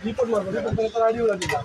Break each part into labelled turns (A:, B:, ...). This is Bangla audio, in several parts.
A: रिपोर्ट मारतो रिपोर्ट आडीवर दिला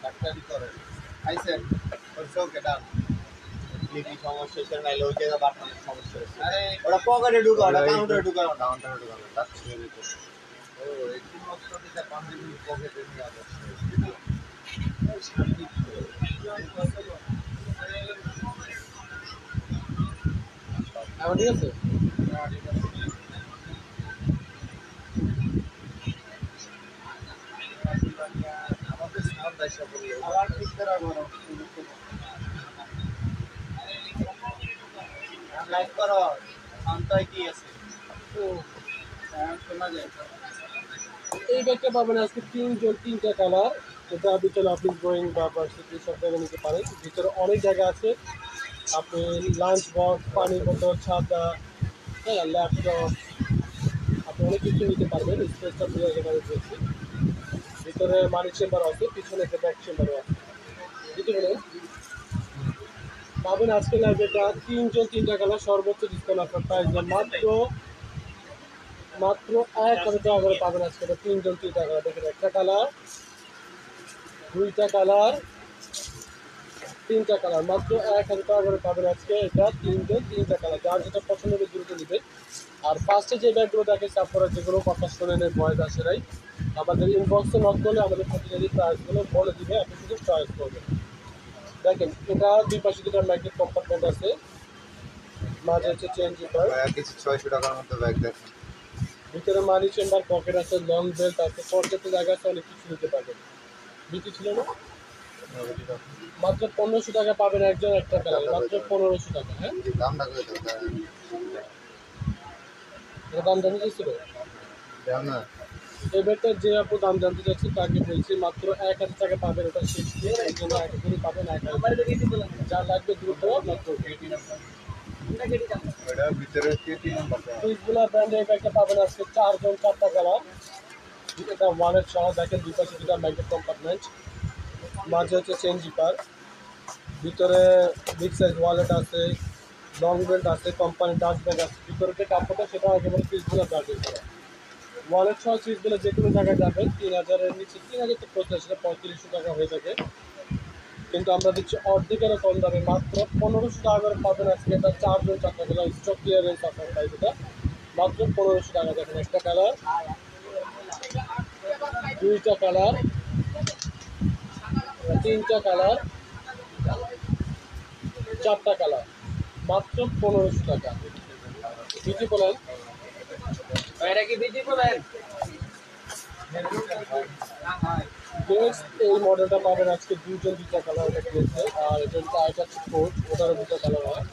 B: ডাক্তারি করে আইছেন ওকে ডান লিপি সমস্যা হচ্ছে নাইলে ওই জায়গা বাটনের সমস্যা হচ্ছে ওটা পকেটে ঢুকাও না কাউন্টারে ঢুকাও না কাউন্টারে ঢুকাও না তার ছেড়ে দিতে ও এই সমস্যা দিতে পাঞ্জাবি পকেটে নিয়ে আসছে
A: এখন ঠিক আছে
B: আমাদের সাউন্ড আইসা বললো আবার ঠিক করা বলো লাইক করো সাউন্ডটাই কি আছে
A: ও
B: শোনা যায়
A: এই ব্যাগটা পাবেন আজকে তিনটা কালার। এটা ভিতরে অফিস গোয়িং বা ভার্সিটি সব জায়গায় নিতে পারেন। ভিতরে অনেক জায়গা আছে, আপনি লাঞ্চ বক্স, পানির বোতল, ছাতা, হ্যাঁ ল্যাপটপ, আপনি অনেক কিছু নিতে পারবেন। স্পেসটা দু জায়গায় বলছি। ভিতরে মানি চেম্বার আছে, পিছনে একটা ব্যাক চেম্বারও আছে। দিতে বলেন পাবেন আজকে লাইব্রেরিটা তিনটা কালার, সর্বোচ্চ ডিসকাউন্ট আপনার প্রাইস মাত্র 1000 টাকা করে পাবেন আজকে। এটা তিনটা কালার দেখেন, একটা কালার, দুইটা কালার, তিনটা কালার, মাত্র 1000 টাকা করে পাবেন আজকে। এটা তিনটা কালার, যার যেটা পছন্দ হবে দ্রুত নিবে। আর ফার্স্টে যে ব্যাগগুলো দেখেছে আপনারা যেগুলো কথা শোনেন ভয়েস আসে নাই, আমাদের ইনবক্সে নক করলে আমাদের প্রতিনিধি প্রাইসগুলো বলে দিবে, আপনি শুধু চয়েস করবেন। দেখেন এটা দুই পাশে দুটা ম্যাগনেট কম্পার্টমেন্ট আছে, মাঝে হচ্ছে চেন জিপার,
B: কিছু 600 টাকার মতো ব্যাগ দেখেন
A: ভিতরে মানি চেম্বার, পকেট আছে, লং বেল্ট আছে, পর্যাপ্ত জায়গা আছে, অনেক কিছু নিতে পারবেন। বিক্রি ছিল না মাত্র 1500 টাকা পাবেন একজন, একটা কালার মাত্র 1500 টাকা। হ্যাঁ
B: দামটা কত
A: এটা দাম জানতে চাইছিল
B: দাম না
A: এই ব্যাগটার যে আপু দাম জানতে চাচ্ছি তাকে বলছি মাত্র 1000 টাকা পাবেন। ওটা শেষ দিয়ে এর জন্য এক করে পাবেন 1000। যা লাগবে দ্রুত মাত্র
B: এটা ভিতরে কি নাম্বার
A: পিসগুলা ব্র্যান্ডের ব্যাগটা পাবেন আজকে 4টা কালার। এটা ওয়ালেট সহ দেখেন, দুই পাশে দুটা ম্যাগনেট কম্পার্টমেন্ট, মাঝে হচ্ছে চেন জিপার, ভিতরে বিগ সাইজ ওয়ালেট আছে, লং বেল্ট আছে, কোম্পানি ডাস্ট ব্যাগ আছে। ভিতরে যে কাপড়টা সেটা একেবারে পিসগুলো ব্র্যান্ডের করা। ওয়ালেট সহ চিজগুলো যে কোনো জায়গায় যাবেন 3000-এর নিচে, 3000 তো প্রসেস, সেটা 3500 টাকা হয়ে থাকে, কিন্তু আমরা দিচ্ছি অর্ধেকেরও কম দামে মাত্র 1500 টাকা করে পাবেন আজকে। এটা 4 colour stock clearance offer price, এটা মাত্র 1500 টাকা। দেখেন একটা কালার, দুইটা কালার, তিনটা কালার, 4টা কালার, মাত্র 1500 টাকা। বিক্রি বলেন
B: এটা কি বিক্রি করবেন
A: এই মডেলটা পাবেন আজকে দুইটা কালার এটা দিয়েছে। আর এটা হচ্ছে কোট, ওটারও দুটো কালার হয়,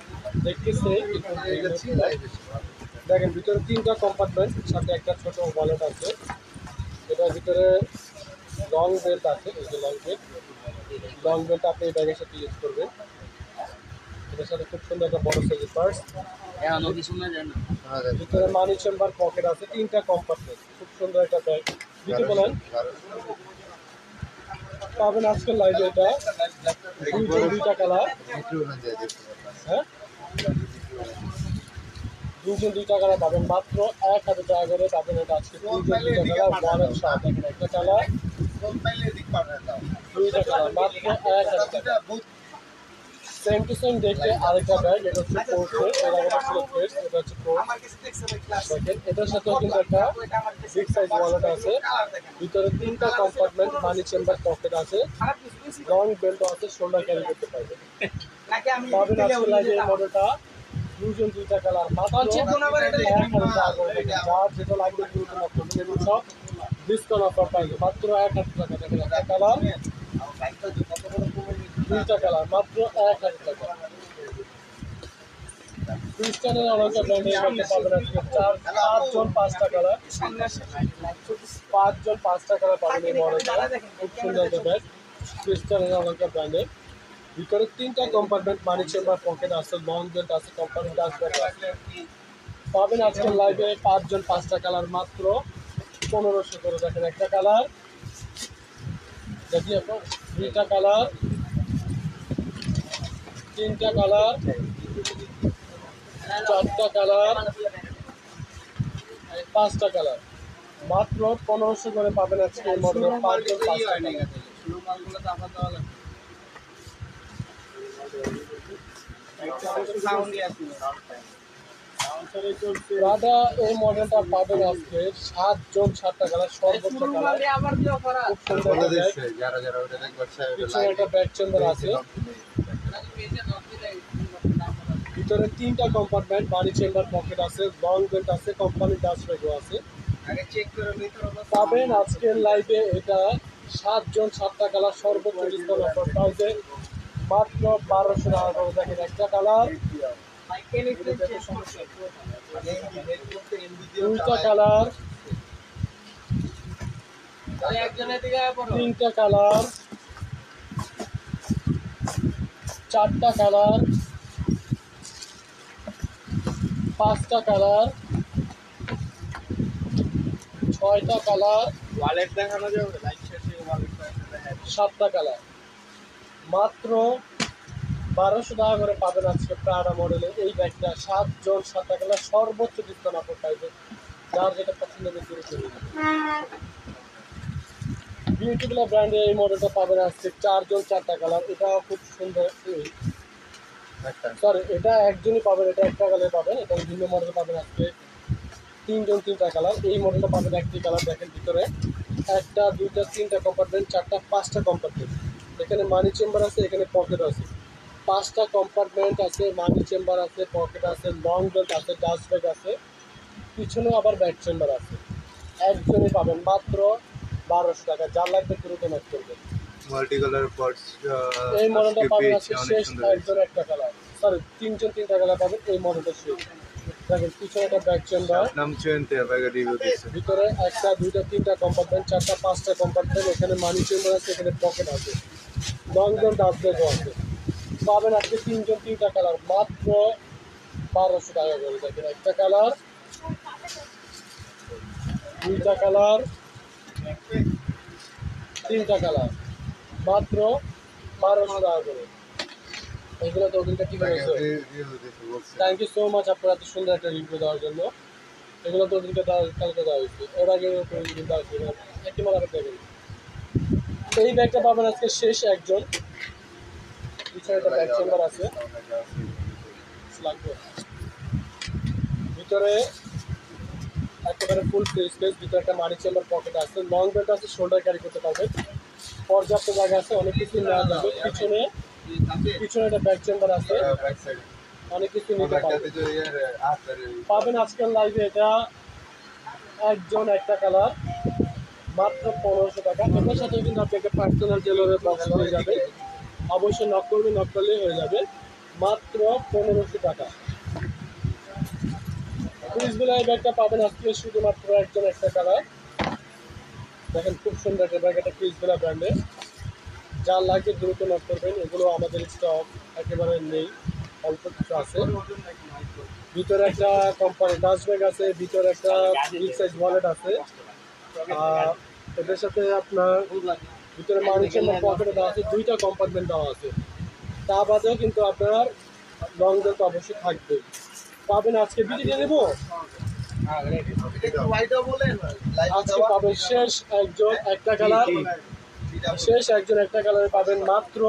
A: দেখতেছে দেখেন। ভিতরে 3টা কম্পার্টমেন্ট, সাথে একটা ছোট ওয়ালেট আছে। এটার ভিতরে লং বেল্ট আছে, এই যে লং বেল্ট আপনি এই ব্যাগের সাথে ইউজ করবেন। এটার সাথে খুব সুন্দর একটা বড় সাইজের পার্স, ভিতরে মানি চেম্বার, পকেট আছে, 3টা কম্পার্টমেন্ট, খুব সুন্দর একটা ব্যাগ। দিতে বলেন পাবেন আজকের লাইভে এটা দুইটা কালার। হ্যাঁ দুইটা কালার পাবেন মাত্র 1000 টাকা করে পাবেন। এটা আজকে দুইটা কালার, ওয়ালেট সহ দেখেন, একটা কালার, দুইটা কালার, মাত্র 1000 টাকা। সেম টু সেম দেখতে আরেকটা ব্যাগ, এটা হচ্ছে কোর্সের, এর আগে ছিল ফ্রেশ, এটা হচ্ছে কোর্স। দেখেন এটার সাথেও কিন্তু একটা বিগ সাইজ ওয়ালেট আছে, ভিতরে 3টা কম্পার্টমেন্ট, মানি চেম্বার, পকেট আছে, লং বেল্ট আছে, শোল্ডার ক্যারি করতে পারবেন। পাবেন আজকে লাগে এই মডেলটা দুইটা কালার, মাত্র 1000 টাকা করে। যার যেটা লাগবে দ্রুত মাত্র সব ডিসকাউন্ট অফার পাইবে মাত্র 1000 টাকা। দেখেন একটা কালার, দুইটা কালার, মাত্র 1000 টাকা। ক্রিস্টানের অলঙ্কার ব্র্যান্ডের ব্যাগটা পাবেন আজকে পাঁচজন 5টা কালার, 5টা কালার পাবেন এই মডেলটা। খুব সুন্দর একটা ব্যাগ, ক্রিস্টানের অলঙ্কার ব্র্যান্ডের। ভিতরে 3টা কম্পার্টমেন্ট, মানি চেম্বার, পকেট আছে, লং বেল্ট আছে, কোম্পানি ডাস্ট ব্যাগ আছে। পাবেন আজকের লাইভে 5টা কালার, মাত্র 1500 করে। দেখেন একটা কালার, দেখি আপনার, দুইটা কালার, 3টা কালার, 4টা কালার, 5টা কালার, মাত্র 1500 করে পাবেন আজকে এই মডেলের 5 জন 5 রাডা এই মডেলটা পাবেন আজকে 7 জন 7টা কালার, সর্বোচ্চ কালার, খুব সুন্দর
B: বলে
A: ডিজাইন।
B: দিচ্ছে যারা যারা ওটা দেখবে
A: পিছনে একটা ব্যাক চেম্বার আছে, ভিতরে 3টা কম্পার্টমেন্ট, বাড়ি চেম্বার, পকেট আছে, লং বেল্ট আছে, কোম্পানি ডাস্ট ব্যাগও আছে। পাবেন আজকের লাইভে এটা 7 জন 7টা কালার, সর্বোচ্চ ডিসকাউন্ট অফার প্রাইসে মাত্র 1200 টাকা করে। দেখেন একটা কালার, দুইটা কালার, তিনটা কালার, 4টা কালার, 5টা কালার, 6টা কালার,
B: ওয়ালেট দেখানো যাবে লাইভ শেষে ওয়ালেট
A: 7টা কালার। মাত্র 1200 টাকা করে পাবেন আজকে প্রাডা মডেলের এই ব্যাগটা। 7 জন 7টা কালার, সর্বোচ্চ ডিসকাউন্ট অফার পাইবে, যার যেটা পছন্দ হবে শুরু করে দিন। বিউটিফুল ব্র্যান্ডের এই মডেলটা পাবেন আজকে 4 জন 4টা কালার। এটা খুব সুন্দর, সরি এটা একজনই পাবেন, এটা একটা কালার পাবেন। এটা ভিন্ন মডেল পাবেন আজকে 3 জন 3টা কালার। এই মডেলটা পাবেন একটি কালার। দেখেন ভিতরে 1টা 2টা 3টা কম্পার্টমেন্ট, 4টা 5টা কম্পার্টমেন্ট, এখানে মানি চেম্বার আছে, এখানে পকেট আছে। 5টা কম্পার্টমেন্ট আছে, মানি চেম্বার আছে, পকেট আছে, লং বেল্ট আছে, ডাস্ট ব্যাগ আছে, পিছনেও আবার ব্যাক চেম্বার আছে। একজনই পাবেন মাত্র 1200 টাকা। যার লাগবে দ্রুত ম্যাচ করবেন।
B: মাল্টি কালার পটস
A: এই মডেলটা
B: আজকে
A: পাবেন
B: পেয়েছি,
A: আজকে
B: অনেক
A: শেষ
B: সুন্দর
A: একজন একটা কালার, সরি 3 জন 3টা কালার পাবেন এই মডেলটা শেষ। দেখেন পিছনে একটা ব্যাক চেম্বার,
B: নাম চয়নতে ব্যাগে রিভিউ দিচ্ছে
A: ভিতরে 1টা 2টা 3টা কম্পার্টমেন্ট, 4টা 5টা কম্পার্টমেন্ট, এখানে মানি চেম্বার আছে, এখানে পকেট আছে, লং বেল্ট ডাস্ট ব্যাগও আছে। পাবেন আজকে 3 জন 3টা কালার মাত্র 1200 টাকা করে। দেখেন একটা কালার, 2টা কালার, 3টা কালার, মাত্র 1200 টাকা করে। এগুলো তো ওদিনটা ঠিক হয়েছে।
B: রিভিউ দিচ্ছে বলছে
A: থ্যাংক ইউ সো মাচ আপনার এত সুন্দর একটা রিভিউ দেওয়ার জন্য। এগুলো তো ওদিনকে কালকে দেওয়া হয়েছে, এর আগে রিভিউ দেওয়া হয়েছে, একটি মাল আবার দেখেন। এই ব্যাগটা পাবেন আজকে শেষ একজন। পিছনে একটা ব্যাগ চেম্বার আছে, লাগবে ভিতরে একেবারে ফুল ফ্রি স্পেস, ভিতরে একটা মানি চেম্বার, পকেট আছে, লং বেল্ট আছে, শোল্ডার ক্যারি করতে পারবেন, পর্যাপ্ত জায়গা আছে, অনেক কিছু নেওয়া যাবে। পিছনে পিছনে একটা ব্যাগ চেম্বার আছে,
B: ব্যাক সাইড
A: অনেক কিছু নিতে পারবেন।
B: ওটাতে তো ইয়ার আফটার
A: পাবেন আজকের লাইভে এটা একজন একটা কালার মাত্র 1500 টাকা। এটার সাথে কিন্তু আপনাকে পার্সোনাল টেলরের বক্স হয়ে যাবে, অবশ্যই নক করবে, নক করলেই হয়ে যাবে, মাত্র 1500 টাকা। ক্রিসবিলা এই ব্যাগটা পাবেন আজকে শুধুমাত্র একজন একটা কালার। দেখেন খুব সুন্দর একটা ব্যাগ, এটা ক্রিসবিলা ব্র্যান্ডের। যার লাগবে দ্রুত নক করবেন, এগুলো আমাদের স্টক একেবারে নেই, অল্প কিছু আছে। ভিতরে একটা কোম্পানি ডাস্ট ব্যাগ আছে, ভিতরে একটা বিগ সাইজ ওয়ালেট আছে, এটার সাথে আপনার ভিতরে মানি চেম্বার, পকেটে দেওয়া আছে, 2টা কম্পার্টমেন্ট দেওয়া আছে। তা বাদেও কিন্তু আপনার লং বেল্ট অবশ্যই থাকবে। পাবেন আজকে বিক্রি নেবো, আজকে পাবেন শেষ একজন একটা কালার, শেষ একজন একটা কালারে পাবেন মাত্র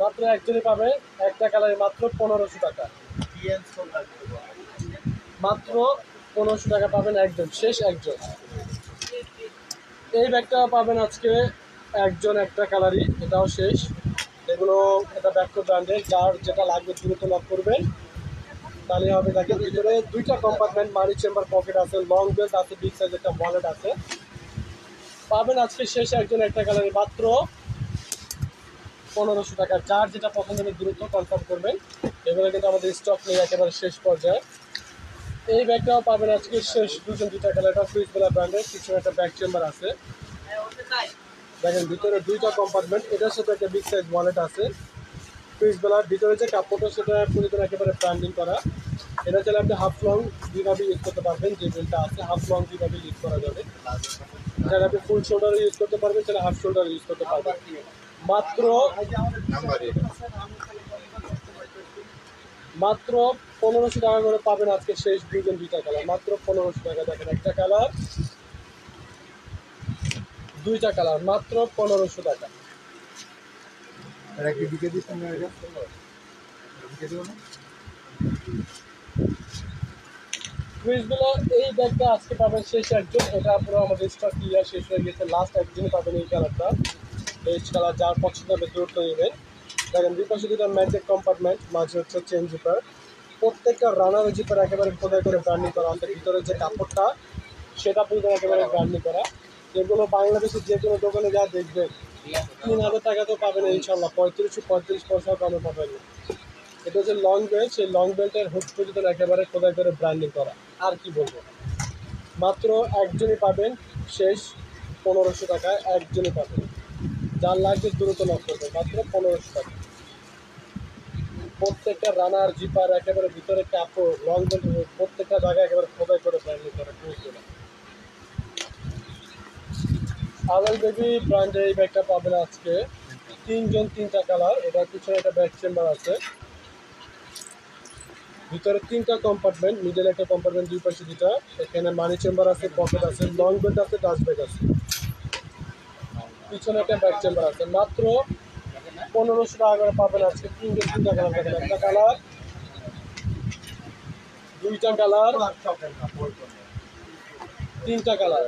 A: মাত্র একজনই পাবে একটা কালারে মাত্র 1500 টাকা। মাত্র 1500 টাকা পাবেন একজন, শেষ একজন। এই ব্যাগটা পাবেন আজকে একজন একটা কালারই, এটাও শেষ। এগুলো এটা ব্যাগটো ব্র্যান্ডের, যার যেটা লাগবে দ্রুত লক করবেন, তাহলে হবে। দেখেন ভিতরে 2টা কম্পার্টমেন্ট, মানি চেম্বার, পকেট আছে, লং বেল্ট আছে, বিগ সাইজ একটা ওয়ালেট আছে। পাবেন আজকে শেষ একজন একটা কালারে মাত্র 1500 টাকা। যার যেটা পছন্দ হবে দ্রুত কনফার্ম করবেন, এগুলো কিন্তু আমাদের স্টক নেই, একেবারে শেষ পর্যায়ে। এই ব্যাগটাও পাবেন আজকে শেষ 2 জন 2টা কালার, এটা ক্রিসবিলা ব্র্যান্ডের। পিছনে একটা ব্যাক চেম্বার আছে, দেখেন ভিতরে 2টা কম্পার্টমেন্ট, এটার সাথে একটা বিগ সাইজ ওয়ালেট আছে। ক্রিসবিলার ভিতরে যে কাপড়টা সেটা পুরোপুরি একেবারে ব্র্যান্ডিং করা। এটা চাইলে আপনি হাফ লং দুইভাবে ইউজ করতে পারবেন, যে বেলটা আছে হাফ লং দুইভাবে ইউজ করা যাবে। চাইলে আপনি ফুল শোল্ডারে ইউজ করতে পারবেন, চাইলে হাফ শোল্ডারে ইউজ করতে পারবেন। মাত্র
B: নাম্বারে
A: মাত্র 1500 টাকা করে পাবেন আজকে শেষ দুজন দুইটা কালার, মাত্র 1500 টাকা। দেখেন একটা কালার, দুইটা কালার, মাত্র 1500 টাকা।
B: এটা কি দিকে দিস না এটা দিকে দিও না
A: কুইজগুলো এই ব্যাগটা আজকে পাবেন শেষ একজন, এটা পুরো আমাদের স্টক ক্লিয়ার শেষ হয়ে গেছে, লাস্ট একজনই পাবেন এই কালারটা, এই কালার যার পছন্দ হবে দ্রুত নেবেন। দেখেন দুই পাশে দুটো ম্যাগনেট কম্পার্টমেন্ট, মাঝে হচ্ছে চেন জিপার, প্রত্যেকটা রানার জিপার একেবারে খোদাই করে ব্র্যান্ডিং করা আছে, ভিতরে যে কাপড়টা সেটা পুরো একেবারে ব্র্যান্ডিং করা। এগুলো বাংলাদেশের যে কোনো দোকানে যা দেখবেন 3000 টাকা তো পাবেন ইনশাল্লাহ, 35 পয়সা কমে পাবেন। এটা হচ্ছে লং বেল্ট, সেই লং বেল্টের হুক পর্যন্ত একেবারে খোদাই করে ব্র্যান্ডিং করা। আর কি বলবো, মাত্র একজনই পাবেন শেষ 1500 টাকায়, একজনই পাবেন, যার লাগবে দ্রুত নক করবে, মাত্র 1500 টাকা। প্রত্যেকটা রানার জিপার একেবারে ভিতরে কাপড় লং বেল্ট প্রত্যেকটা জায়গায় একেবারে খোদাই করে ব্র্যান্ডিং করা। আলাল বেবি ব্র্যান্ডের এই ব্যাগটা পাবেন আজকে 3 জন 3টা কালার, এটার পিছনে একটা ব্যাক চেম্বার আছে, ভিতরে 3টা কম্পার্টমেন্ট, মিডল একটা কম্পার্টমেন্ট, দুই পাশে দুটা, এখানে মানি চেম্বার আছে, পকেট আছে, লং বেল্ট আছে, ডাস্ট ব্যাগ আছে, পিছনে একটা ব্যাক চেম্বার আছে। মাত্র 1500 টাকা করে পাবেন আজকে 3 জন 3টা কালার পাবেন, একটা কালার, দুইটা কালার, 3টা কালার,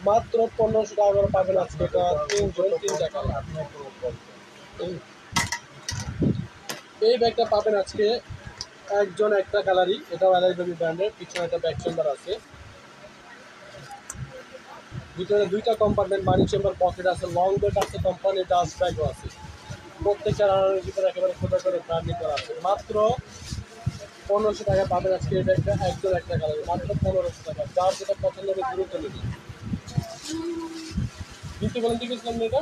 A: মাত্র 1500 টাকা করে পাবেন আজকে এটা 3 জন 3টা কালার। এই ব্যাগটা পাবেন আজকে একজন একটা কালারই, এটাও আলাল বেবি ব্র্যান্ডের, পিছনে একটা ব্যাক চেম্বার আছে, ভিতরে 2টা কম্পার্টমেন্ট, মানি চেম্বার, পকেট আছে, লং বেল্ট আছে, কোম্পানি ডাস্ট ব্যাগও আছে, প্রত্যেকটা রানারের ভিতরে একেবারে খোদা করে ব্র্যান্ডিং করা আছে। মাত্র 1500 টাকা পাবেন আজকে এই ব্যাগটা একজন একটা কালার, মাত্র 1500 টাকা। যার যেটা পছন্দ হবে দ্রুত নেবেন। দিতে বলেন ঠিক আছে এটা।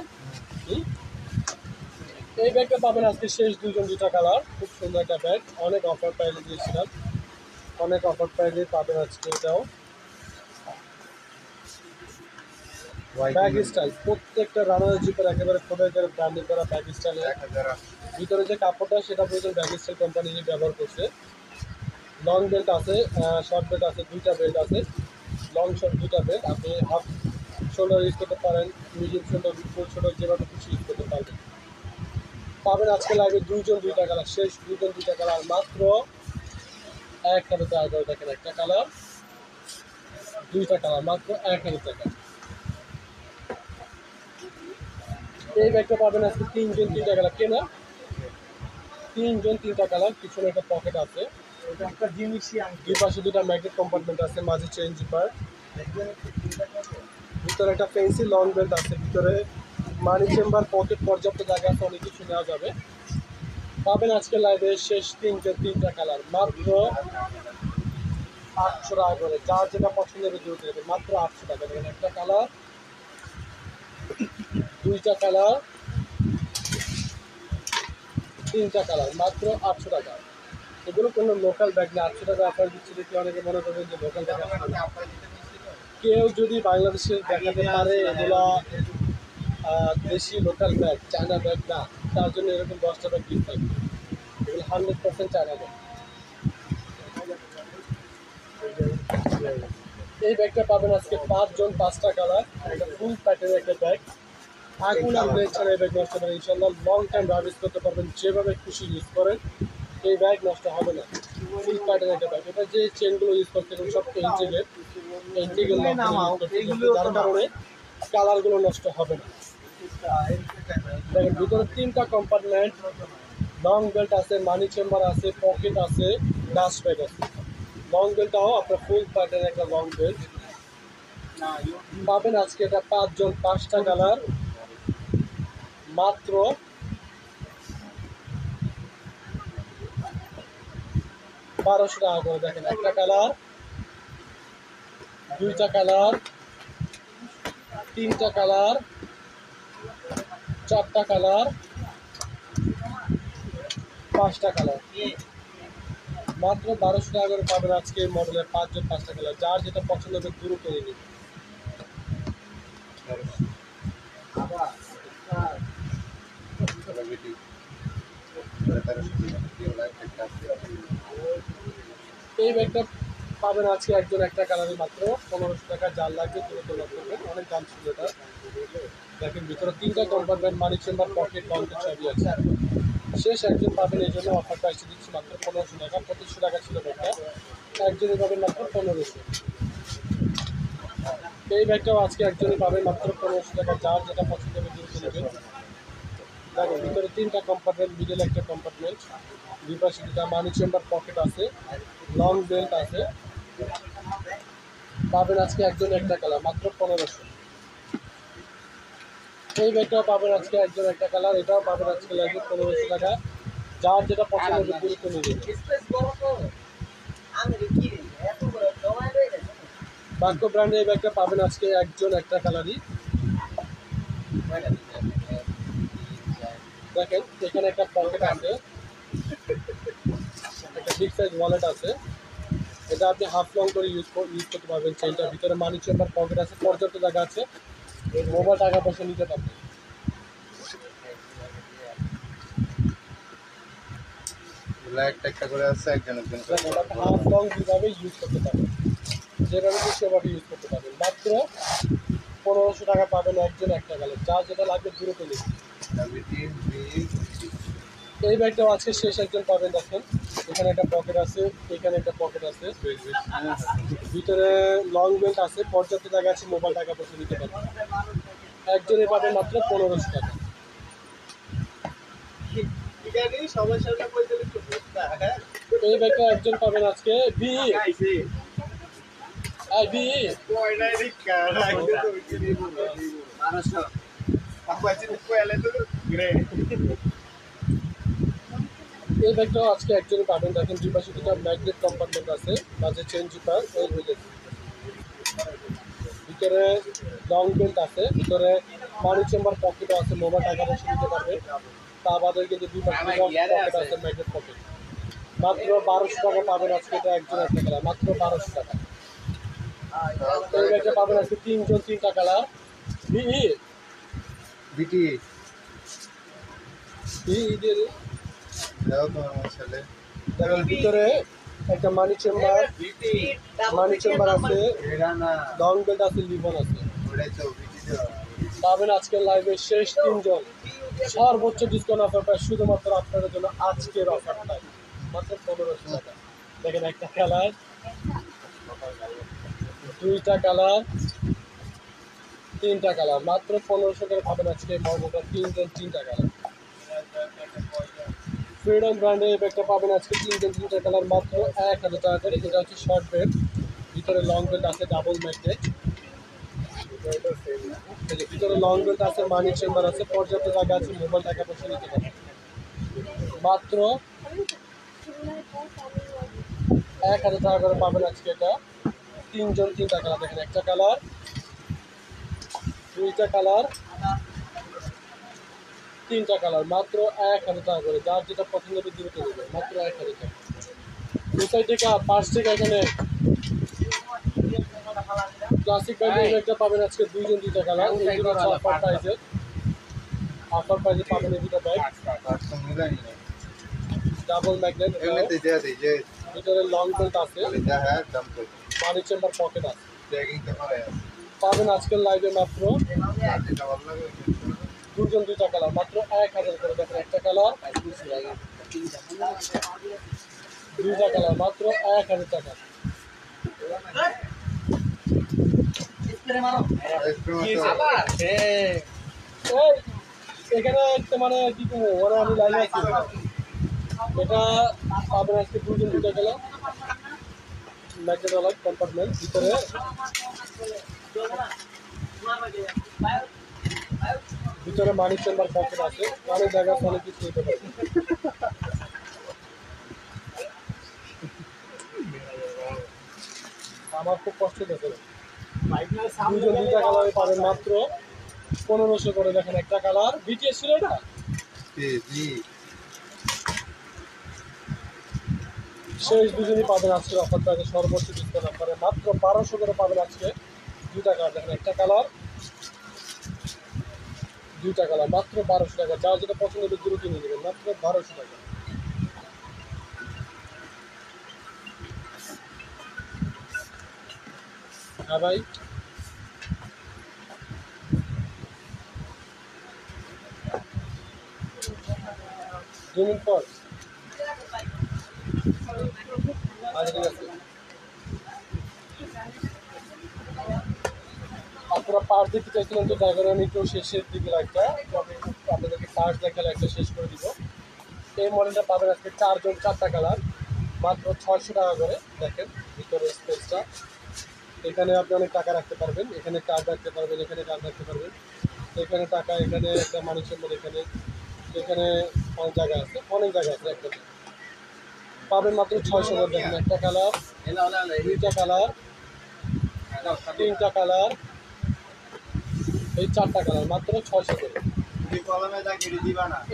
A: এই ব্যাগটা পাবেন আজকে শেষ 2 জন 2টা কালার, খুব সুন্দর একটা ব্যাগ, অনেক অফার প্রাইসে দিয়েছিলাম, অনেক অফার প্রাইসে পাবেন আজকে এটাও। ব্যাগ স্টাইল প্রত্যেকটা রানার জিপার একেবারে খোদাই করে ব্র্যান্ডিং করা ব্যাগ স্টাইল, ভিতরে যে কাপড়টা সেটা পর্যন্ত ব্যাগ স্টাইল কোম্পানি ব্যবহার করছে। লং বেল্ট আছে, শর্ট বেল্ট আছে, 2টা বেল্ট আছে, লং শর্ট 2টা বেল্ট, আপনি হাফ শোল্ডার ইউজ করতে পারেন, মিডিয়াম শোল্ডার, ফুল শোল্ডার, যেভাবে খুশি ইউজ করতে পারবেন। পাবেন আজকে লাগবে 2 জন 2টা কালার, শেষ 2 জন 2টা কালার, মাত্র 1000 টাকা করে। দেখেন একটা কালার, 2টা কালার, মাত্র 1000 টাকা। এই ব্যাগটা পাবেন আজকে 3 জন 3টা কালার, কেনা 3 জন 3টা কালার, পিছনে একটা পকেট আছে, দুই পাশে 2টা ম্যাগনেট কম্পার্টমেন্ট আছে, মাঝে চেইন জিপার, ভিতরে একটা ফেন্সি লং বেল্ট আছে, ভিতরে মানি চেম্বার, পকেট, পর্যাপ্ত জায়গা আছে, অনেক কিছু নেওয়া যাবে। পাবেন আজকে লাইভে শেষ 3 জন 3টা কালার, মাত্র 800 টাকা করে। যার যেটা পছন্দ হবে দ্রুত নেবেন, মাত্র 800 টাকা। দেখেন একটা কালার, 2টা কালার, 3টা কালার, মাত্র 800 টাকা। এগুলো কোনো লোকাল ব্যাগ না, 800 টাকা আপনার দিচ্ছে দেখে অনেকে মনে করবেন যে লোকাল ব্যাগ। কেউ যদি বাংলাদেশের দেখাতে পারে এগুলো দেশি লোকাল ব্যাগ, চায়না ব্যাগ না, তার জন্য এরকম 10টা ব্যাগ গিফট থাকবে, এগুলো 100% চায়না ব্যাগ। এই ব্যাগটা পাবেন আজকে 5 জন 5টা কালার, একটা ফুল প্যাটার্নের একটা ব্যাগ, আগুন আর ব্যাগ ছাড়া এই ব্যাগ নষ্ট হবে ইনশাল্লাহ, লং টাইম রাইজ করতে পারবেন, যেভাবে খুশি ইউজ করেন এই ব্যাগ নষ্ট হবে না। ফুল প্যাটার্ন একটা ব্যাগ, এটা যে চেনগুলো ইউজ করতে গেলে সব এন্টিগেল যার কারণে কালারগুলো নষ্ট হবে না। দেখেন ভিতরে 3টা কম্পার্টমেন্ট, লং বেল্ট আছে, মানি চেম্বার আছে, পকেট আছে, ডাস্ট ব্যাগ আছে। লং বেল্টটাও আপনার ফুল প্যাটার্ন একটা লং বেল্ট পাবেন আজকে, এটা 5 জন 5টা কালার, মাত্র 1200 টাকা করে। দেখেন একটা কালার, 2টা কালার, 3টা কালার, 4টা কালার, 5টা কালার, মাত্র 1200 টাকা করে পাবেন আজকে এই মডেলের 5 জন 5টা কালার। যার যেটা পছন্দ হবে দ্রুত নিয়ে নিন।
B: বিটি 1300 টাকা একটা
A: এই ব্যাগটা পাবেন আজকে একজন একটা কালারে মাত্র 1500 টাকা। যার লাগবে তুলে তোলা করবেন, অনেক দাম ছিল এটা। দেখেন ভিতরে 3টা কম্পার্টমেন্ট, মানি চেম্বার, পকেট, কাউন্টার সবই আছে। শেষ একজন পাবেন, এই জন্য অফার প্রাইসে দিচ্ছি মাত্র 1500 টাকা। 2500 টাকা ছিল ব্যাগটা, একজনই পাবেন মাত্র 1500। এই ব্যাগটাও আজকে একজনই পাবেন মাত্র 1500 টাকা। যার যেটা পছন্দ হবে কিনে নেবেন। দেখেন ভিতরে 3টা কম্পার্টমেন্ট, মিডল একটা কম্পার্টমেন্ট, দুই পাশে 2টা মানি চেম্বার, পকেট আছে, লং বেল্ট আছে। পাবেন আজকে একজন একটা কালার মাত্র 1500। এই ব্যাগটাও পাবেন আজকে একজন একটা কালার, এটাও পাবেন আজকে লাগবে 1500 টাকা। যার যেটা পছন্দ হবে দ্রুত নিয়ে নেবেন। বাক্য ব্র্যান্ডের এই ব্যাগটা পাবেন আজকে একজন একটা কালারই। দেখেন এখানে একটা পকেট আছে, একটা বিগ সাইজ ওয়ালেট আছে। এটা আপনি হাফ লং করে ইউজ করতে পারবেন। চেনটার ভিতরে মানি চেম্বার, পকেট আছে, পর্যাপ্ত জায়গা আছে, মোবাইল টাকা পয়সা নিতে পারবেন।
B: একটা করে আছে একজন
A: হাফ লং যেভাবে ইউজ করতে পারবেন, যেভাবে সেভাবে ইউজ করতে পারবেন। মাত্র 1500 টাকা পাবেন একজন একটা কালার। যা যেটা লাগবে দ্রুত নিন। এই ব্যাগটাও আজকে শেষ একজন পাবেন। দেখেন এখানে একটা পকেট আছে, এখানে একটা পকেট আছে, ভিতরে লং বেল্ট আছে, পর্যাপ্ত জায়গা আছে, মোবাইল টাকা পয়সা নিতে পারবেন। একজনে পাবেন মাত্র 1500 টাকা। এই ব্যাগটা একজন পাবেন আজকে এই ব্যাগটাও আজকে একজনই পাবেন। দেখেন দুই পাশে 2টা ম্যাগনেট কম্পার্টমেন্ট আছে, মাঝে চেন জিপার, এই হয়ে গেছে। ভিতরে লং বেল্ট আছে, ভিতরে মানি চেম্বার, পকেটও আছে, মোবাইল টাকা পয়সা নিতে পারবেন। তা বাদে কিন্তু দুই পাশে পকেট আছে, ম্যাগনেট পকেট। মাত্র 1200 টাকা পাবেন আজকে এটা একজন একটা কালার, মাত্র 1200 টাকা। এই ব্যাগটা পাবেন আজকে 3জন 3টা কালার।
B: বিটি
A: ভিতরে একটা মানি চেম্বার আছে, লং বেল্ট আছে, লিভন আছে। পাবেন আজকের লাইভে শেষ 3জন, সর্বোচ্চ ডিসকাউন্ট অফার প্রাইস শুধুমাত্র আপনাদের জন্য আজকের অফারটাই মাত্র 1500 টাকা। দেখেন একটা কালার, 2টা কালার, 3টা কালার, মাত্র 1500 করে পাবেন আজকে মডেলটা 3জন 3টা কালার। ফ্রিডম ব্র্যান্ডের এই ব্যাগটা পাবেন আজকে 3জন 3টা কালার, মাত্র 1000 টাকা করে। এটা হচ্ছে শর্ট বেল্ট, ভিতরে লং বেল্ট আছে, ডাবল ম্যাগনেট। ভিতরে লং বেল্ট আছে, মানি চেম্বার আছে, পর্যাপ্ত জায়গা আছে, মোবাইল টাকা পয়সা নিতে পারবেন। মাত্র 1000 টাকা করে পাবেন আজকে এটা 3জন 3টা কালার। দেখেন একটা কালার, 2টা কালার, 3টা কালার, মাত্র 1000 টাকা করে। যার যেটা পছন্দ হবে দ্রুত নেবে, মাত্র 1000 টাকা। দুই থেকে পার্স থেকে এখানে ক্লাসিক ব্র্যান্ডের একটা পাবেন আজকে 2জন 2টা কালার। অফার প্রাইজে পাবেন এই 2টা ব্যাগ, ডাবল ম্যাগনেট, ভিতরে লং বেল্ট আছে, মানি চেম্বার, পকেট আছে। পাবেন আজকের লাইভে মাত্র 2জন 2টা কালার, মাত্র 1000 করে। দেখেন একটা কালার, 2টা কালার, মাত্র 1000 টাকা। এখানে মানে কি করবো, ওরা আমি লাইনে আছি। এটা পাবেন আজকে 2জন 2টা কালার, ম্যাগনেট কম্পার্টমেন্ট, ভিতরে মানি চেম্বার, পকেট আছে, অনেক জায়গা অনেক কিছু নিতে পারে। আমার খুব কষ্ট দেখে 2জন 2টা কালারে পাবেন মাত্র 1500 করে। দেখেন একটা কালার, বিটিএস ছিল এটা, শেষ 2জনই পাবেন আজকের অফার প্রাইসে সর্বোচ্চ ডিসকাউন্ট অফারে মাত্র 1200 করে পাবেন আজকে 2টা কালার। দেখেন একটা কালার, দুইটা কালার মাত্র 1200 টাকা। যার যেটা পছন্দ হবে দ্রুত কিনে নেবেন, মাত্র 1200 টাকা। হ্যাঁ ভাই, 2 মিনিট পর। আচ্ছা ঠিক আছে। আপনারা পার্ট দিতে চাইছিলেন তো, তার কারণে আমি একটু শেষের দিকে লাইটটা আপনাদেরকে পার্ট দেখালে একটা শেষ করে দিব। এই মডেলটা পাবেন আজকে 4 জন 4টা কালার, মাত্র 600 টাকা করে। দেখেন ভিতরে স্পেসটা, এখানে আপনি অনেক টাকা রাখতে পারবেন, এখানে কার্ড রাখতে পারবেন, এখানে কার্ড রাখতে পারবেন, এখানে টাকা, এখানে একটা মানি চেম্বার, এখানে এখানে অনেক জায়গা আছে, অনেক জায়গা আছে। একটা পাবেন মাত্র 600 করে। দেখেন একটা কালার, দুইটা কালার, তিনটা কালার, এই 4টা কালার, মাত্র 600 করে।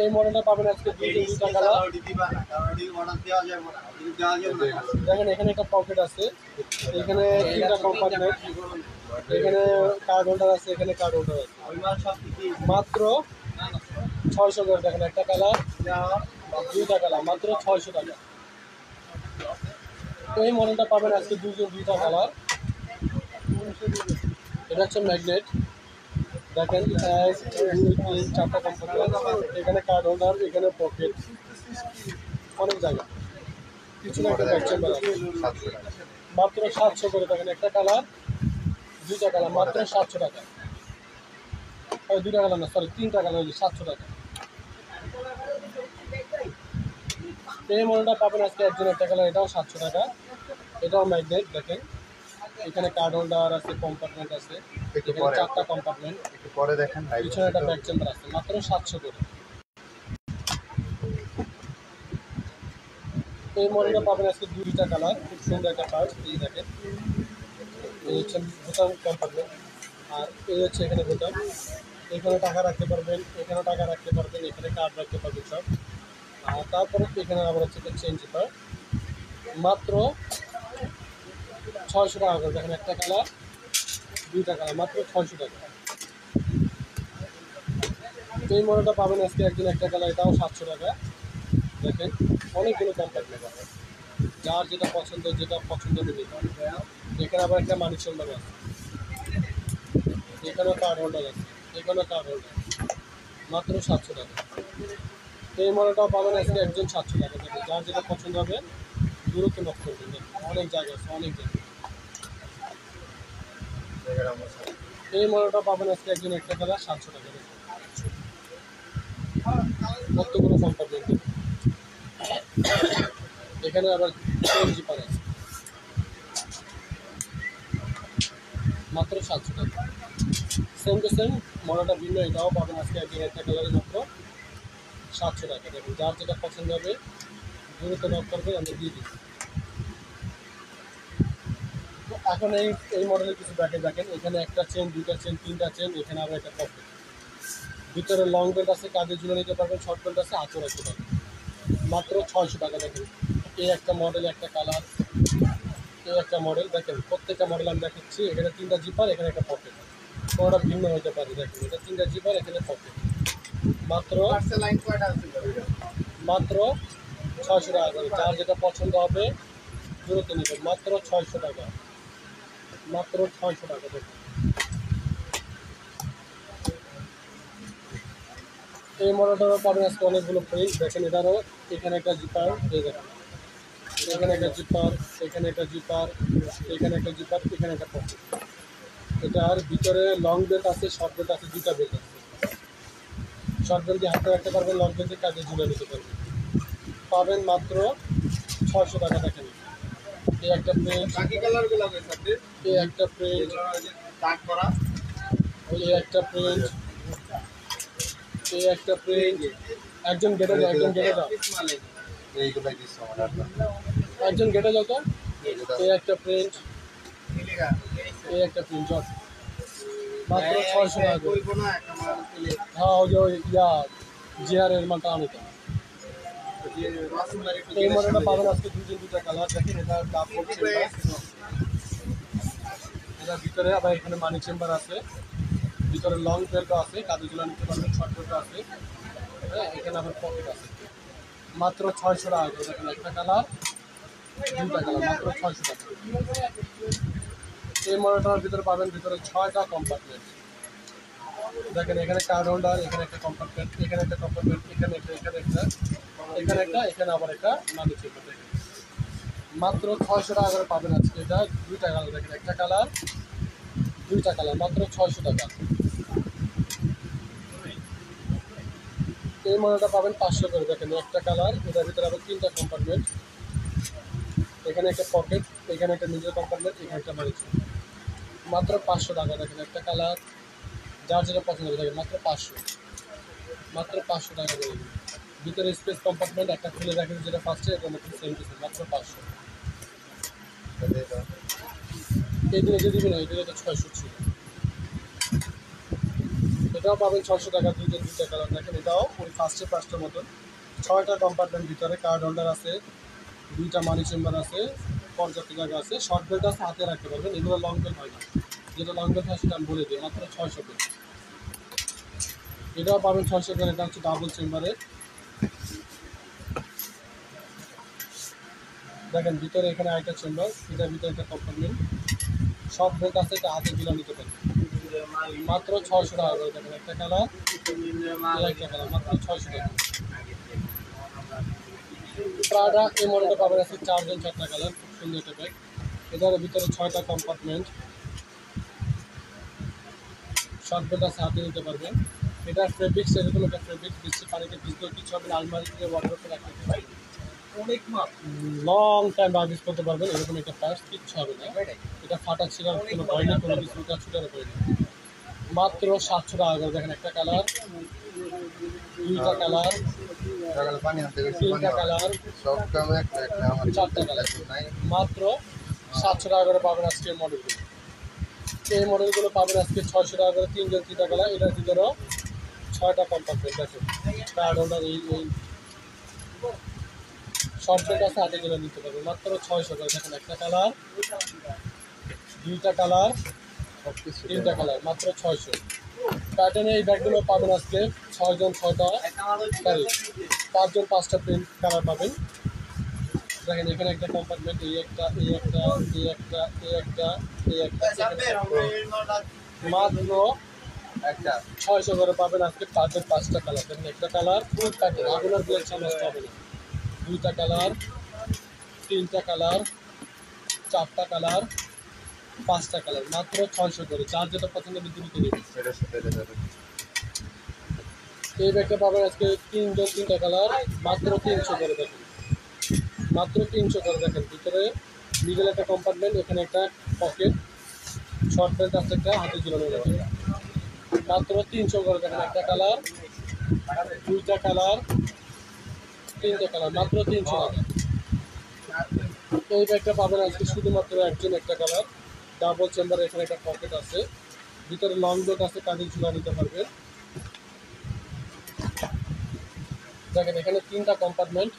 A: এই মডেলটা পাবেন আজকে দুইটা কালার। দেখেন এখানে একটা পকেট আছে, এখানে 3টা কম্পার্টমেন্ট, এখানে কার্ড হোল্ডার আছে, এখানে কার্ড হোল্ডার আছে, মাত্র 600 করে। দেখেন একটা কালার, দুইটা কালার, মাত্র 600 টাকা। এই মডেলটা পাবেন আজকে দুইটা কালার। এটা হচ্ছে ম্যাগনেট। দেখেন 1 2 3 4টা কম্পার্টমেন্ট, এখানে কার্ড হোল্ডার, এখানে পকেট, অনেক জায়গা, কিছু না একটা ব্যাক চেম্বার আছে, মাত্র 700 করে। দেখেন একটা কালার, দুইটা কালার, মাত্র 700 টাকা। দুইটা কালার না, সরি 3টা কালার, 700 টাকা। এই মডেলটা পাবেন আজকে একজন একটা কালার, এটাও 700 টাকা। এটাও ম্যাগনেট। দেখেন এখানে কার্ড হোল্ডার আছে, কম্পার্টমেন্ট আছে, এখানে 4টা কম্পার্টমেন্ট,
B: একটু পরে দেখেন,
A: পিছনে একটা ব্যাক চেম্বার আছে, মাত্র 700 করে। এই মডেলটা পাবেন আজকে দুইটা কালার, খুব সুন্দর একটা পার্ট। এই দেখেন এই হচ্ছে বোতাম কম্পার্টমেন্ট, আর এই হচ্ছে এখানে বোতাম, এখানে টাকা রাখতে পারবেন, এখানে টাকা রাখতে পারবেন, এখানে কার্ড রাখতে পারবেন সব। আর তারপরে এখানে আবার হচ্ছে চেঞ্জ পেপার, মাত্র 600 টাকা করে। দেখেন একটা কালার, দুইটা কালার, মাত্র 600 টাকা। এই মডেলটা পাবেন আজকে একজন একটা কালার, এটাও 700 টাকা। দেখেন অনেকগুলো কম্পার্টমেন্ট আছে, যার যেটা পছন্দ নেবে। এখানে আবার একটা মানি চেম্বার আছে, এখানেও কার্ড হোল্ডার আছে, এখানেও কার্ড হোল্ডার, মাত্র 700 টাকা। এই মডেলটাও পাবেন আজকে একজন 700 টাকা। দেখেন যার যেটা পছন্দ হবে দূরত্ব নক করবেন। অনেক জায়গা আছে, অনেক জায়গা। এই মডেলটা পাবেন আজকে একজন একটা কালার, 700 টাকা। কতগুলো কম্পার্টমেন্ট, এখানে আবার জিপার আছে, মাত্র 700 টাকা। সেম টু সেম মডেলটা ভিন্ন, এটাও পাবেন আজকে একজন একটা কালারে, মাত্র 700 টাকা। দেখুন যার যেটা পছন্দ হবে দ্রুত নক করবে, আমরা দিয়ে দিই। এখন এই মডেলের কিছু ব্যাকে দেখেন, এখানে একটা চেন, দুইটা চেন, 3টা চেন, এখানে আবার একটা পকেট, ভিতরে লং বেল্ট আছে, কাজে ঝুলে নিতে পারবেন, শর্ট বেল্ট আছে, আঁচড় রাখতে পারবেন, মাত্র 600 টাকা। দেখেন এই একটা মডেল, একটা কালার, এই একটা মডেল। দেখেন প্রত্যেকটা মডেল আমি দেখাচ্ছি, এখানে 3টা জিপার, এখানে একটা পকেট, কোনোটা ভিন্ন হতে পারে। দেখেন এটা 3টা জিপার, এখানে পকেট, মাত্র 600 টাকা করে। যার যেটা পছন্দ হবে দ্রুত নেবেন, মাত্র 600 টাকা, মাত্র 600 টাকা। দেখুন এই মডেলটারও পাবেন আজকে অনেকগুলো প্রিন্ট। দেখেন এটারও এখানে একটা জিপার, এই দেখেন এখানে একটা জিপার, এখানে একটা জিপার, এখানে একটা জিপার, এখানে একটা পকেট। এটার ভিতরে লং বেল্ট আছে, শর্ট বেল্ট আছে, 2টা বেল্ট আছে। শর্ট বেল্ট দিয়ে হাতে রাখতে পারবেন, লং বেল্ট দিয়ে কাজে ঝুলে নিতে পারবেন। পাবেন মাত্র 600 টাকা। দেখেন এই একটা প্রিন্ট, এই একটা প্রিন্ট, এই একটা প্রিন্ট, এই একটা প্রিন্ট। একজন গেটে যাও, একজন গেটে যাও, একজন গেটে যাও তো। এই একটা প্রিন্ট, এই একটা প্রিন্ট, জট, মাত্র 600 টাকা করে। হ্যাঁ ওই যে ওই জিআরের মালটা আনিতে। এই মডেলটা পাবেন আজকে দুইটা কালার। দেখেন এটার দাম পড়ছে, এটার ভিতরে আবার এখানে মানি চেম্বার আছে, ভিতরে লং বেল্টও আছে, কাঁধে ঝুলা নিতে পারবেন, শর্ট বেল্টও আছে। হ্যাঁ, এখানে আবার পকেট আছে। মাত্র 600 টাকা করে দেখেন, একটা কালার, দুইটা কালার, মাত্র 600 টাকা। এই মডেলটার ভিতরে পাবেন ভিতরে 6টা কম্পার্টমেন্ট। দেখেন এখানে কার্ড হোল্ডার, এখানে একটা কম্পার্টমেন্ট, এখানে একটা কম্পার্টমেন্ট, এখানে একটা, এখানে একটা, এখানে একটা, এখানে আবার একটা মানি চেম্বার। দেখেন মাত্র 600 টাকা করে পাবেন আজকে। এটা দুইটা কালার, দেখেন একটা কালার, দুইটা কালার, মাত্র 600 টাকা। এই মডেলটা পাবেন 500 করে। দেখেন একটা কালার, এটার ভিতরে আবার 3টা কম্পার্টমেন্ট, এখানে একটা পকেট, এখানে একটা নিজের কম্পার্টমেন্ট, এখানে একটা মানি চেম্বার। মাত্র 500 টাকা। দেখেন একটা কালার, যার যেটা পছন্দ হবে দেখেন মাত্র 500, মাত্র 500 টাকা করে। ভিতরে স্পেস কম্পার্টমেন্ট একটা খুলে রাখেন, যেটা ফার্স্টে এটার মধ্যে সেম কিছু, মাত্র 500। এই দিনে যে দিবেন এই দিনে তো 600 ছিল। এটাও পাবেন 600 টাকা, দুইটা কালার। দেখেন এটাও ওই ফার্স্টের মতন, 6টা কম্পার্টমেন্ট, ভিতরে কার্ড হোল্ডার আছে, 2টা মানি চেম্বার আছে, পর্যাপ্ত জায়গা আছে, শর্ট বেল্ট আছে, হাতে রাখতে পারবেন। এগুলো লং বেল্ট হয় না, যেটা লং বেল্ট হয় সেটা আমি বলে দিই, মাত্র 600 করে। এটাও পাবেন 600 করে। এটা হচ্ছে ডাবল চেম্বারের। দেখেন ভিতরে এখানে আরেকটা চেম্বার, এটার ভিতরে একটা কম্পার্টমেন্ট, শর্ট বেল্ট আছে, এটা হাতে ঝুলা নিতে পারবেন। মাত্র 600 টাকা করে। দেখেন একটা কালার, একটা কালার, মাত্র 600 টাকা। প্রাডা এই মডেলটা পাবেন আছে 4টা কালার, খুব সুন্দর একটা ব্যাগ। এটার ভিতরে 6টা কম্পার্টমেন্ট, শর্ট বেল্ট আছে, হাতে নিতে পারবেন। এটা ফেব্রিক্স, এরকম একটা ফেব্রিক্স, বৃষ্টি পানিতে ভিজতেও কিছু হবে না, আলমারিতে ওয়ার্ডরোবে রাখতে পারবেন, অনেক লং টাইম বার্নিশ করতে পারবেন। এরকম একটা পার্স, কিচ্ছু হবে না, এটা ফাটা ছিঁড়ার কোনো ভয় নেই, কোনো কিছু ছুটার ভয় নেই। মাত্র 700 টাকা করে। দেখেন একটা কালার, দুইটা কালার, তিনটা কালার, 4টা কালার, মাত্র 700 টাকা করে পাবেন আজকে এই মডেলগুলো। এই মডেলগুলো পাবেন আজকে 600 টাকা করে, 3 কালার। এটার ভিতরেও 6টা কম্পার্টমেন্ট। দেখেন কার্ড হোল্ডার, এই শর্ট বেল্ট আছে, হাতে করে নিতে পারবেন, মাত্র 600 করে। দেখেন একটা কালার, দুইটা কালার, 3টা কালার, মাত্র 600। প্যাটার্নে এই ব্যাগগুলো পাবেন আজকে 6 জন 6টা, সরি 5 জন 5টা প্রিন্ট কালার পাবেন। দেখেন এখানে একটা কম্পার্টমেন্ট, এই একটা, এই একটা, এই একটা, এই একটা, এই একটা, মাত্র 600 করে পাবেন আজকে 5 জন 5টা কালার। দেখেন একটা কালার, ফুল প্যাটার্ন, আগুনের ব্লেড সমস্যা হবে না। 2টা কালার, 3টা কালার, 4টা কালার, 5টা কালার, মাত্র 600 করে। যার যেটা পছন্দ হবে দ্রুত নেবেন। এই ব্যাগটা পাবেন আজকে 3 জন 3টা কালার, মাত্র 300 করে। দেখেন মাত্র 300 করে। দেখেন ভিতরে মিডল একটা কম্পার্টমেন্ট, এখানে একটা পকেট, শর্ট বেল্ট আছে, একটা হাতে ঝুলানো যাবে, মাত্র 300 করে। দেখেন একটা কালার, দুইটা কালার, 3টা কালার, মাত্র 300 টাকা। এই ব্যাগটা পাবেন আজকে শুধুমাত্র একজন, একটা কালার, ডাবল চেম্বার, এখানে একটা পকেট আছে, ভিতরে লং বেল্ট আছে, কাঁধে ঝুলা নিতে পারবেন। দেখেন এখানে 3টা কম্পার্টমেন্ট,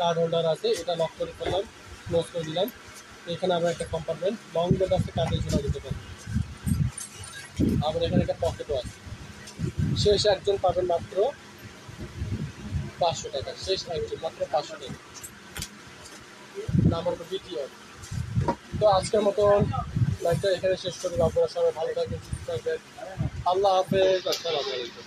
A: কার্ড হোল্ডার আছে, এটা লক করে ফেললাম, ক্লোজ করে দিলাম। এখানে আবার একটা কম্পার্টমেন্ট, লং বেল্ট আছে, কাঁধে ঝুলা দিতে পারবেন। আবার এখানে একটা পকেটও আছে। শেষ একজন পাবেন মাত্র 500 টাকা। শেষ একজন মাত্র 500 টাকা। নাম হলো বিটিআর। তো আজকের মতন লাইভটা এখানে শেষ করি। আপনারা সবাই ভালো থাকবেন, সুস্থ থাকবেন। আল্লাহ হাফেজ, আসসালামু আলাইকুম।